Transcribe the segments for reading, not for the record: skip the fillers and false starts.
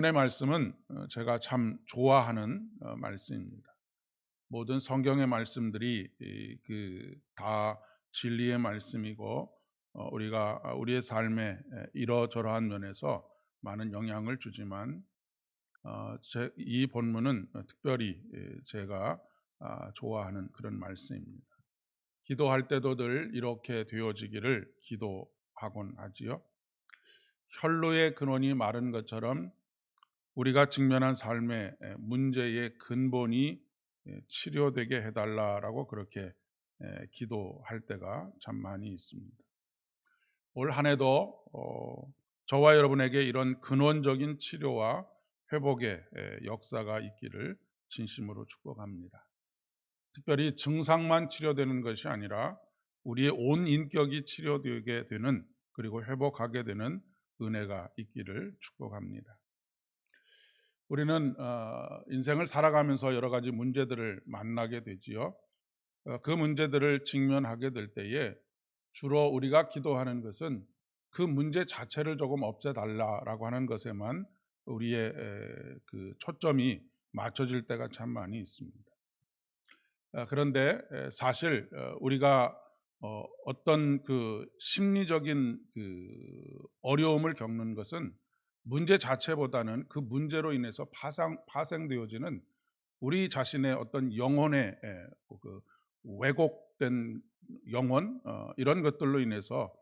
의 말씀은 제가 참 좋아하는 말씀입니다. 모든 성경의 말씀들이 다 진리의 말씀이고 우리가 우리의 삶에 이러저러한 면에서 많은 영향을 주지만 이 본문은 특별히 제가 좋아하는 그런 말씀입니다. 기도할 때도 늘 이렇게 되어지기를 기도하곤 하지요. 혈루의 근원이 마른 것처럼 우리가 직면한 삶의 문제의 근본이 치료되게 해달라라고 그렇게 기도할 때가 참 많이 있습니다. 올 한 해도 저와 여러분에게 이런 근원적인 치료와 회복의 역사가 있기를 진심으로 축복합니다. 특별히 증상만 치료되는 것이 아니라 우리의 온 인격이 치료되게 되는, 그리고 회복하게 되는 은혜가 있기를 축복합니다. 우리는 인생을 살아가면서 여러 가지 문제들을 만나게 되지요. 그 문제들을 직면하게 될 때에 주로 우리가 기도하는 것은 그 문제 자체를 조금 없애달라라고 하는 것에만 우리의 그 초점이 맞춰질 때가 참 많이 있습니다. 그런데 사실 우리가 어떤 그 심리적인 그 어려움을 겪는 것은 문제 자체보다는 그 문제로 인해서 파생되어지는 우리 자신의 어떤 영혼의 그 왜곡된 영혼, 이런 것들로 인해서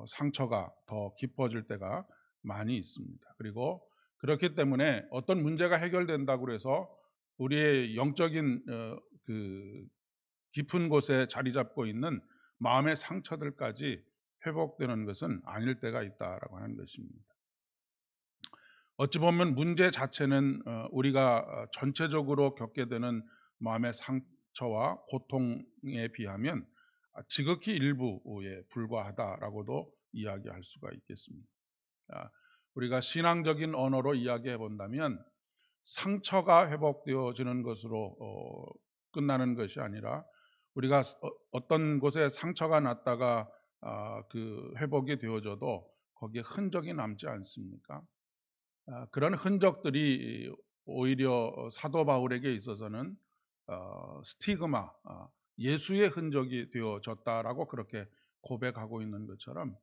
상처가 더 깊어질 때가 많이 있습니다. 그리고 그렇기 때문에 어떤 문제가 해결된다고 해서 우리의 영적인 그 깊은 곳에 자리 잡고 있는 마음의 상처들까지 회복되는 것은 아닐 때가 있다라고 하는 것입니다. 어찌 보면 문제 자체는 우리가 전체적으로 겪게 되는 마음의 상처와 고통에 비하면 지극히 일부에 불과하다라고도 이야기할 수가 있겠습니다. 아, 우리가 신앙적인 언어로 이야기해 본다면 상처가 회복되어지는 것으로 끝나는 것이 아니라, 우리가 어떤 곳에 상처가 났다가 그 회복이 되어져도 거기에 흔적이 남지 않습니까? 그런 흔적들이 오히려 사도 바울에게 있어서는 스티그마, 예수의 흔적이 되어졌다라고 그렇게 고백하고 있는 것처럼,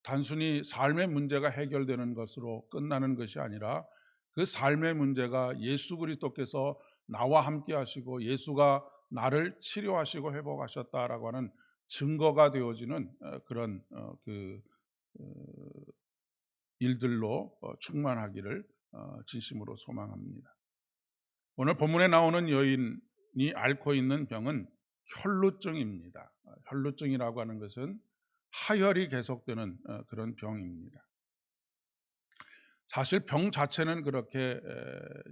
단순히 삶의 문제가 해결되는 것으로 끝나는 것이 아니라 그 삶의 문제가 예수 그리스도께서 나와 함께 하시고 예수가 나를 치료하시고 회복하셨다라고 하는 증거가 되어지는 그런 어, 일들로 충만하기를 진심으로 소망합니다. 오늘 본문에 나오는 여인이 앓고 있는 병은 혈루증입니다. 혈루증이라고 하는 것은 하혈이 계속되는 그런 병입니다. 사실 병 자체는 그렇게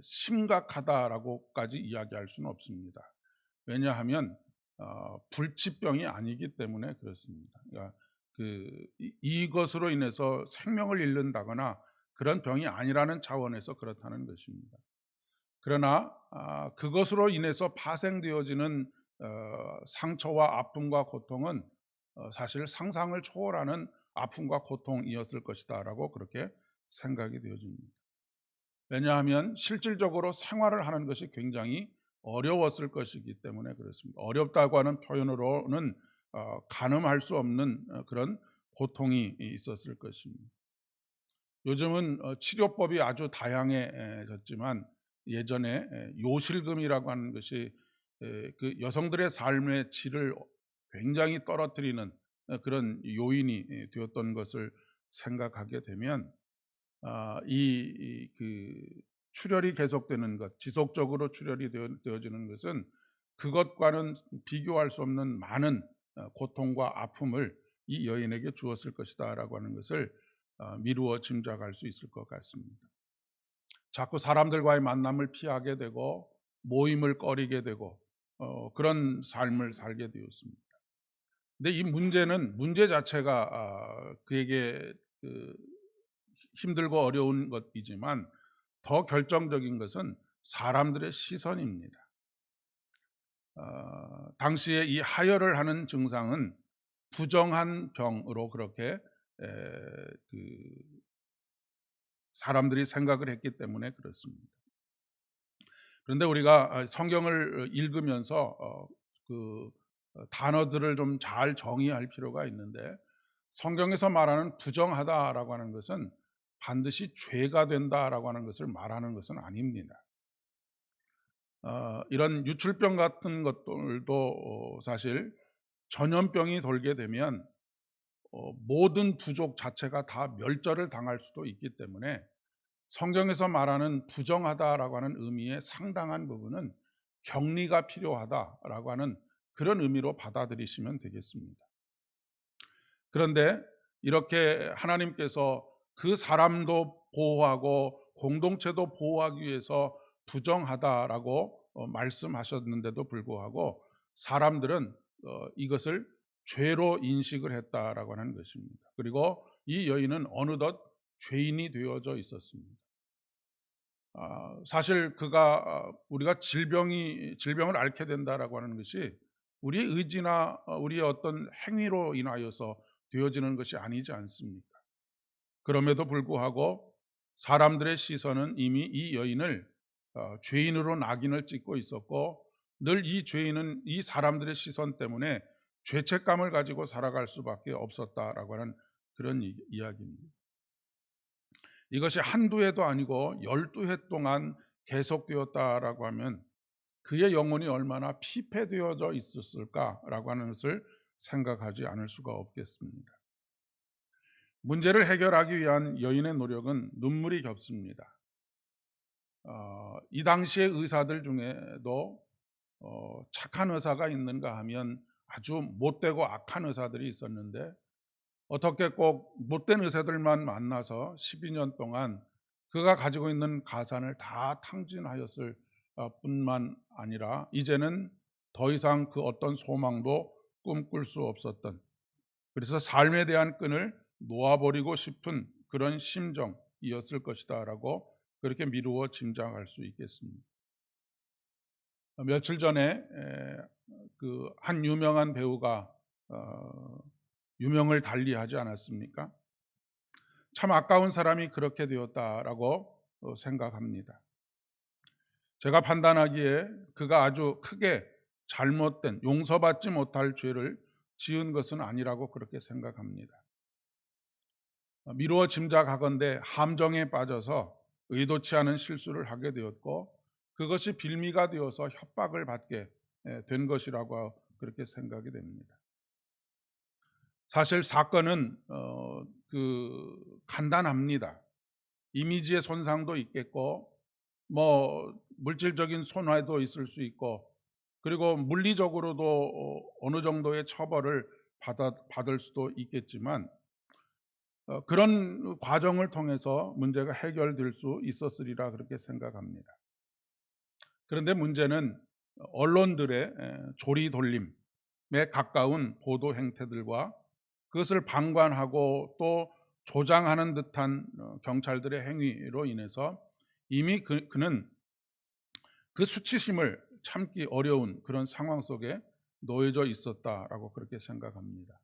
심각하다라고까지 이야기할 수는 없습니다. 왜냐하면 불치병이 아니기 때문에 그렇습니다. 그러니까 이것으로 인해서 생명을 잃는다거나 그런 병이 아니라는 차원에서 그렇다는 것입니다. 그러나 그것으로 인해서 파생되어지는 상처와 아픔과 고통은 사실 상상을 초월하는 아픔과 고통이었을 것이다라고 그렇게 생각이 되어집니다. 왜냐하면 실질적으로 생활을 하는 것이 굉장히 어려웠을 것이기 때문에 그렇습니다. 어렵다고 하는 표현으로는 가늠할 수 없는 그런 고통이 있었을 것입니다. 요즘은 치료법이 아주 다양해졌지만 예전에 요실금이라고 하는 것이 그 여성들의 삶의 질을 굉장히 떨어뜨리는 그런 요인이 되었던 것을 생각하게 되면 그 출혈이 계속되는 것, 지속적으로 출혈이 되어지는 것은 그것과는 비교할 수 없는 많은 고통과 아픔을 이 여인에게 주었을 것이다라고 하는 것을 미루어 짐작할 수 있을 것 같습니다. 자꾸 사람들과의 만남을 피하게 되고 모임을 꺼리게 되고 그런 삶을 살게 되었습니다. 근데 이 문제 자체가 그에게 그 힘들고 어려운 것이지만 더 결정적인 것은 사람들의 시선입니다. 당시에 이 하혈을 하는 증상은 부정한 병으로 그렇게 그 사람들이 생각을 했기 때문에 그렇습니다. 그런데 우리가 성경을 읽으면서 단어들을 좀 잘 정의할 필요가 있는데, 성경에서 말하는 부정하다라고 하는 것은 반드시 죄가 된다라고 하는 것을 말하는 것은 아닙니다. 이런 유출병 같은 것들도 사실 전염병이 돌게 되면 모든 부족 자체가 다 멸절을 당할 수도 있기 때문에, 성경에서 말하는 부정하다라고 하는 의미의 상당한 부분은 격리가 필요하다라고 하는 그런 의미로 받아들이시면 되겠습니다. 그런데 이렇게 하나님께서 그 사람도 보호하고 공동체도 보호하기 위해서 부정하다라고 말씀하셨는데도 불구하고, 사람들은 이것을 죄로 인식을 했다라고 하는 것입니다. 그리고 이 여인은 어느덧 죄인이 되어져 있었습니다. 사실 우리가 질병을 앓게 된다라고 하는 것이 우리의 의지나 우리의 어떤 행위로 인하여서 되어지는 것이 아니지 않습니까? 그럼에도 불구하고 사람들의 시선은 이미 이 여인을 죄인으로 낙인을 찍고 있었고, 늘 이 죄인은 이 사람들의 시선 때문에 죄책감을 가지고 살아갈 수밖에 없었다라고 하는 그런 이야기입니다. 이것이 한두 해도 아니고 12해 동안 계속되었다라고 하면 그의 영혼이 얼마나 피폐되어져 있었을까라고 하는 것을 생각하지 않을 수가 없겠습니다. 문제를 해결하기 위한 여인의 노력은 눈물이 겹습니다. 이 당시의 의사들 중에도 착한 의사가 있는가 하면 아주 못되고 악한 의사들이 있었는데, 어떻게 꼭 못된 의사들만 만나서 12년 동안 그가 가지고 있는 가산을 다 탕진하였을 뿐만 아니라, 이제는 더 이상 그 어떤 소망도 꿈꿀 수 없었던, 그래서 삶에 대한 끈을 놓아버리고 싶은 그런 심정이었을 것이다라고 그렇게 미루어 짐작할 수 있겠습니다. 며칠 전에 그 한 유명한 배우가 유명을 달리하지 않았습니까? 참 아까운 사람이 그렇게 되었다라고 생각합니다. 제가 판단하기에 그가 아주 크게 잘못된, 용서받지 못할 죄를 지은 것은 아니라고 그렇게 생각합니다. 미루어 짐작하건대 함정에 빠져서 의도치 않은 실수를 하게 되었고, 그것이 빌미가 되어서 협박을 받게 된 것이라고 그렇게 생각이 됩니다. 사실 사건은 간단합니다. 이미지의 손상도 있겠고, 물질적인 손해도 있을 수 있고, 그리고 물리적으로도 어느 정도의 처벌을 받을 수도 있겠지만, 그런 과정을 통해서 문제가 해결될 수 있었으리라 그렇게 생각합니다. 그런데 문제는 언론들의 조리돌림에 가까운 보도 행태들과 그것을 방관하고 또 조장하는 듯한 경찰들의 행위로 인해서 이미 그는 그 수치심을 참기 어려운 그런 상황 속에 놓여져 있었다라고 그렇게 생각합니다.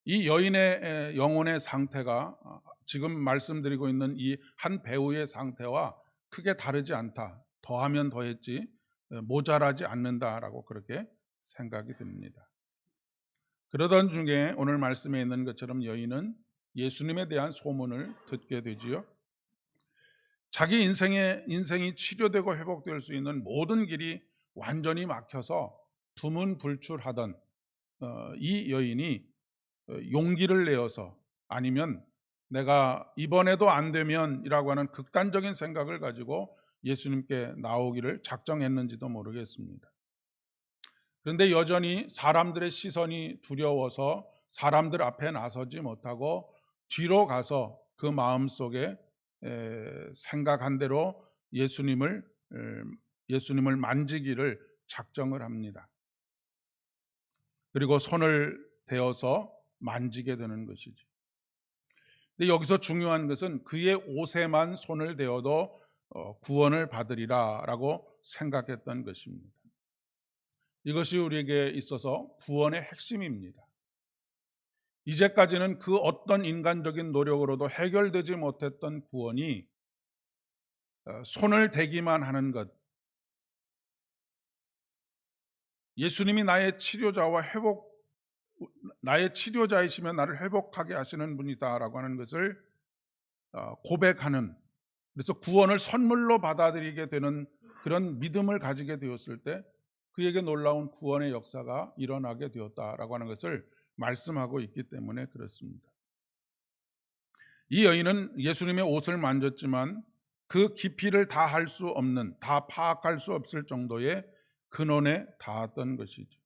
이 여인의 영혼의 상태가 지금 말씀드리고 있는 이 한 배우의 상태와 크게 다르지 않다. 더하면 더했지 모자라지 않는다라고 그렇게 생각이 듭니다. 그러던 중에 오늘 말씀에 있는 것처럼 여인은 예수님에 대한 소문을 듣게 되지요. 자기 인생이 치료되고 회복될 수 있는 모든 길이 완전히 막혀서 두문불출하던 이 여인이 용기를 내어서, 아니면 내가 이번에도 안 되면이라고 하는 극단적인 생각을 가지고 예수님께 나오기를 작정했는지도 모르겠습니다. 그런데 여전히 사람들의 시선이 두려워서 사람들 앞에 나서지 못하고 뒤로 가서 그 마음속에 생각한 대로 예수님을 만지기를 작정을 합니다. 그리고 손을 대어서 만지게 되는 것이죠. 근데 여기서 중요한 것은 그의 옷에만 손을 대어도 구원을 받으리라라고 생각했던 것입니다. 이것이 우리에게 있어서 구원의 핵심입니다. 이제까지는 그 어떤 인간적인 노력으로도 해결되지 못했던 구원이 손을 대기만 하는 것, 예수님이 나의 치료자이시며 나를 회복하게 하시는 분이다라고 하는 것을 고백하는, 그래서 구원을 선물로 받아들이게 되는 그런 믿음을 가지게 되었을 때 그에게 놀라운 구원의 역사가 일어나게 되었다라고 하는 것을 말씀하고 있기 때문에 그렇습니다. 이 여인은 예수님의 옷을 만졌지만 그 깊이를 다 파악할 수 없을 정도의 근원에 닿았던 것이죠.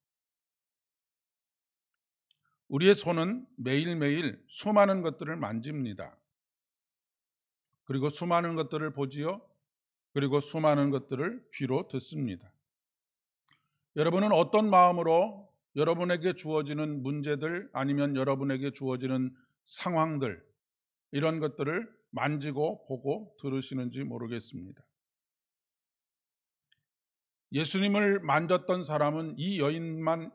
우리의 손은 매일매일 수많은 것들을 만집니다. 그리고 수많은 것들을 보지요. 그리고 수많은 것들을 귀로 듣습니다. 여러분은 어떤 마음으로 여러분에게 주어지는 문제들, 아니면 여러분에게 주어지는 상황들, 이런 것들을 만지고 보고 들으시는지 모르겠습니다. 예수님을 만졌던 사람은 이 여인만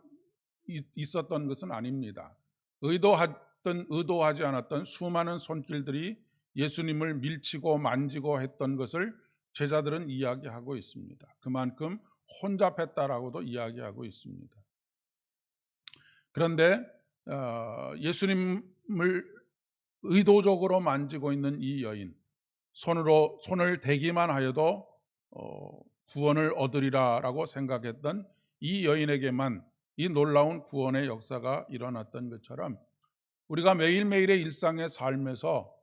있었던 것은 아닙니다. 의도하지 않았던 수많은 손길들이 예수님을 밀치고 만지고 했던 것을 제자들은 이야기하고 있습니다. 그만큼 혼잡했다라고도 이야기하고 있습니다. 그런데 예수님을 의도적으로 만지고 있는 이 여인, 손을 대기만 하여도 구원을 얻으리라라고 생각했던 이 여인에게만 이 놀라운 구원의 역사가 일어났던 것처럼, 우리가 매일매일의 일상의 삶에서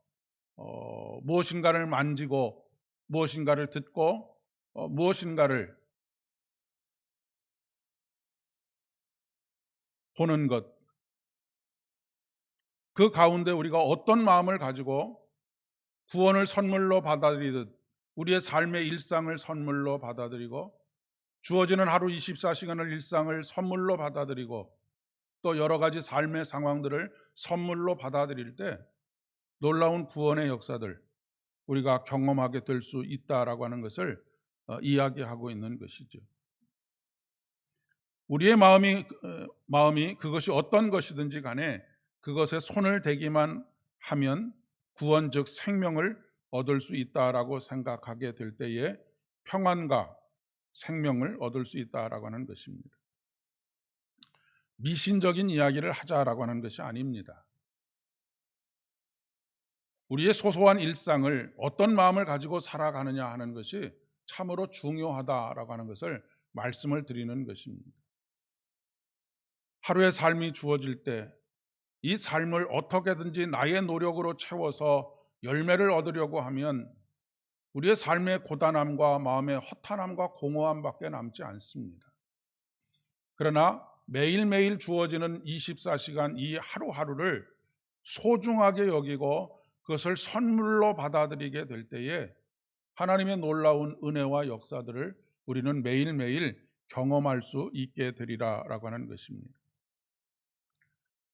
무엇인가를 만지고 무엇인가를 듣고 무엇인가를 보는 것, 그 가운데 우리가 어떤 마음을 가지고 구원을 선물로 받아들이듯 우리의 삶의 일상을 선물로 받아들이고 주어지는 하루 24시간을 일상을 선물로 받아들이고 또 여러 가지 삶의 상황들을 선물로 받아들일 때 놀라운 구원의 역사들 우리가 경험하게 될 수 있다라고 하는 것을 이야기하고 있는 것이죠. 우리의 마음이 그것이 어떤 것이든지 간에 그것에 손을 대기만 하면 구원 즉 생명을 얻을 수 있다라고 생각하게 될 때에 평안과 생명을 얻을 수 있다라고 하는 것입니다. 미신적인 이야기를 하자라고 하는 것이 아닙니다. 우리의 소소한 일상을 어떤 마음을 가지고 살아가느냐 하는 것이 참으로 중요하다라고 하는 것을 말씀을 드리는 것입니다. 하루의 삶이 주어질 때 이 삶을 어떻게든지 나의 노력으로 채워서 열매를 얻으려고 하면 우리의 삶의 고단함과 마음의 허탄함과 공허함밖에 남지 않습니다. 그러나 매일매일 주어지는 24시간 이 하루하루를 소중하게 여기고 그것을 선물로 받아들이게 될 때에 하나님의 놀라운 은혜와 역사들을 우리는 매일매일 경험할 수 있게 되리라라고 하는 것입니다.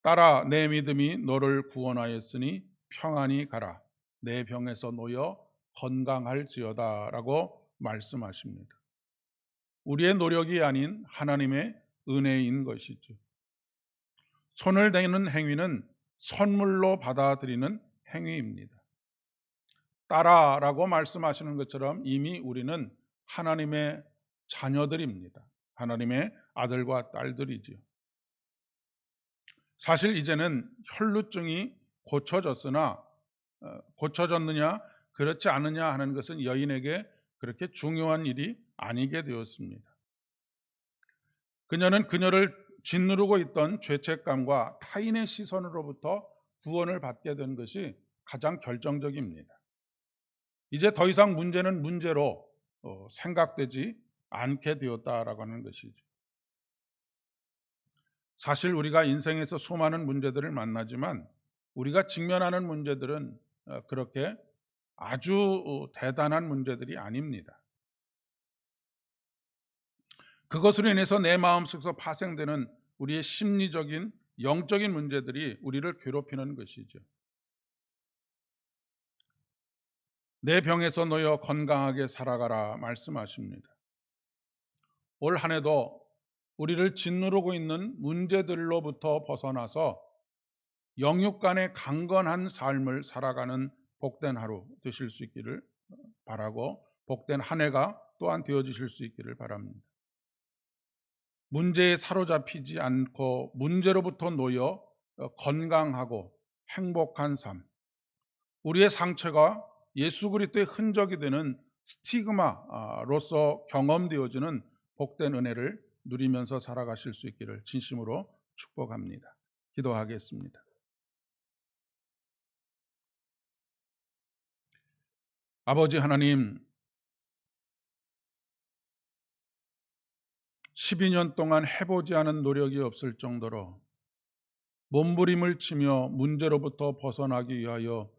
딸아, 내 믿음이 너를 구원하였으니 평안히 가라. 내 병에서 놓여 건강할지어다라고 말씀하십니다. 우리의 노력이 아닌 하나님의 은혜인 것이죠. 손을 대는 행위는 선물로 받아들이는 행위입니다. 딸아라고 말씀하시는 것처럼 이미 우리는 하나님의 자녀들입니다. 하나님의 아들과 딸들이지요. 사실 이제는 혈루증이 고쳐졌느냐 그렇지 않느냐 하는 것은 여인에게 그렇게 중요한 일이 아니게 되었습니다. 그녀는 그녀를 짓누르고 있던 죄책감과 타인의 시선으로부터 구원을 받게 된 것이 가장 결정적입니다. 이제 더 이상 문제는 문제로 생각되지 않게 되었다라고 하는 것이죠. 사실 우리가 인생에서 수많은 문제들을 만나지만 우리가 직면하는 문제들은 그렇게 아주 대단한 문제들이 아닙니다. 그것으로 인해서 내 마음속에서 파생되는 우리의 심리적인 영적인 문제들이 우리를 괴롭히는 것이죠. 내 병에서 놓여 건강하게 살아가라 말씀하십니다. 올 한 해도 우리를 짓누르고 있는 문제들로부터 벗어나서 영육 간의 강건한 삶을 살아가는 복된 하루 되실 수 있기를 바라고, 복된 한 해가 또한 되어지실 수 있기를 바랍니다. 문제에 사로잡히지 않고 문제로부터 놓여 건강하고 행복한 삶, 우리의 상처가 예수 그리스도의 흔적이 되는 스티그마로서 경험되어지는 복된 은혜를 누리면서 살아가실 수 있기를 진심으로 축복합니다. 기도하겠습니다. 아버지 하나님, 12년 동안 해보지 않은 노력이 없을 정도로 몸부림을 치며 문제로부터 벗어나기 위하여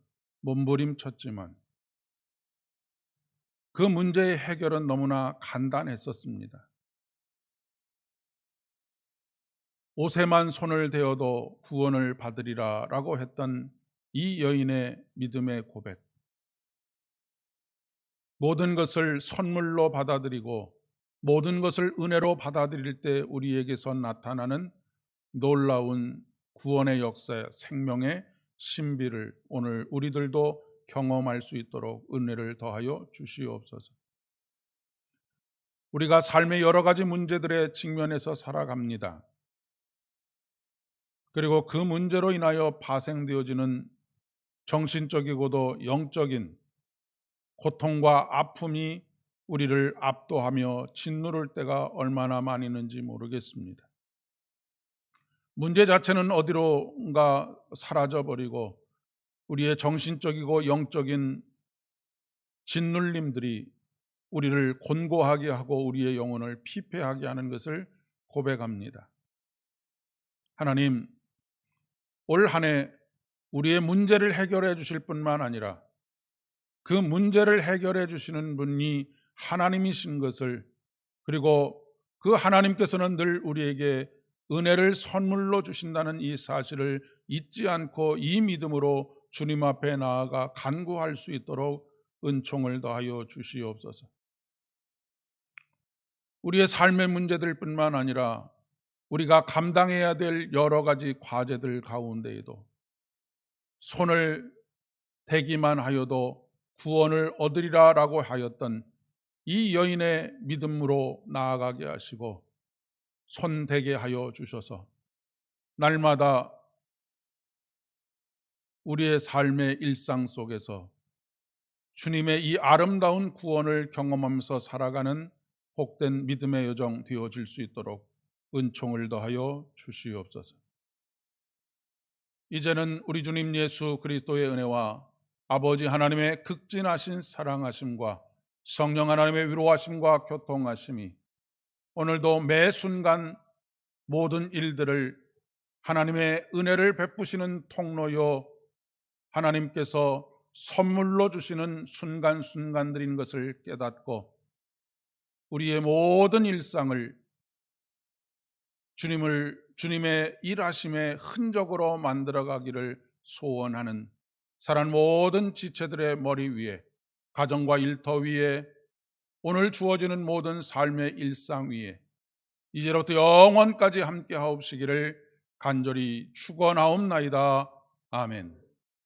몸부림쳤지만 그 문제의 해결은 너무나 간단했었습니다. 옷에만 손을 대어도 구원을 받으리라 라고 했던 이 여인의 믿음의 고백, 모든 것을 선물로 받아들이고 모든 것을 은혜로 받아들일 때 우리에게서 나타나는 놀라운 구원의 역사, 생명의 신비를 오늘 우리들도 경험할 수 있도록 은혜를 더하여 주시옵소서. 우리가 삶의 여러 가지 문제들에 직면해서 살아갑니다. 그리고 그 문제로 인하여 파생되어지는 정신적이고도 영적인 고통과 아픔이 우리를 압도하며 짓누를 때가 얼마나 많이 있는지 모르겠습니다. 문제 자체는 어디론가 사라져버리고 우리의 정신적이고 영적인 짓눌림들이 우리를 곤고하게 하고 우리의 영혼을 피폐하게 하는 것을 고백합니다. 하나님, 올 한 해 우리의 문제를 해결해 주실 뿐만 아니라 그 문제를 해결해 주시는 분이 하나님이신 것을, 그리고 그 하나님께서는 늘 우리에게 은혜를 선물로 주신다는 이 사실을 잊지 않고 이 믿음으로 주님 앞에 나아가 간구할 수 있도록 은총을 더하여 주시옵소서. 우리의 삶의 문제들 뿐만 아니라 우리가 감당해야 될 여러 가지 과제들 가운데에도 손을 대기만 하여도 구원을 얻으리라 라고 하였던 이 여인의 믿음으로 나아가게 하시고 손대게 하여 주셔서 날마다 우리의 삶의 일상 속에서 주님의 이 아름다운 구원을 경험하면서 살아가는 복된 믿음의 여정 되어질 수 있도록 은총을 더하여 주시옵소서. 이제는 우리 주님 예수 그리스도의 은혜와 아버지 하나님의 극진하신 사랑하심과 성령 하나님의 위로하심과 교통하심이 오늘도 매 순간 모든 일들을 하나님의 은혜를 베푸시는 통로요 하나님께서 선물로 주시는 순간순간들인 것을 깨닫고 우리의 모든 일상을 주님의 일하심의 흔적으로 만들어가기를 소원하는 사랑 모든 지체들의 머리 위에, 가정과 일터 위에, 오늘 주어지는 모든 삶의 일상 위에 이제로부터 영원까지 함께 하옵시기를 간절히 축원하옵나이다. 아멘.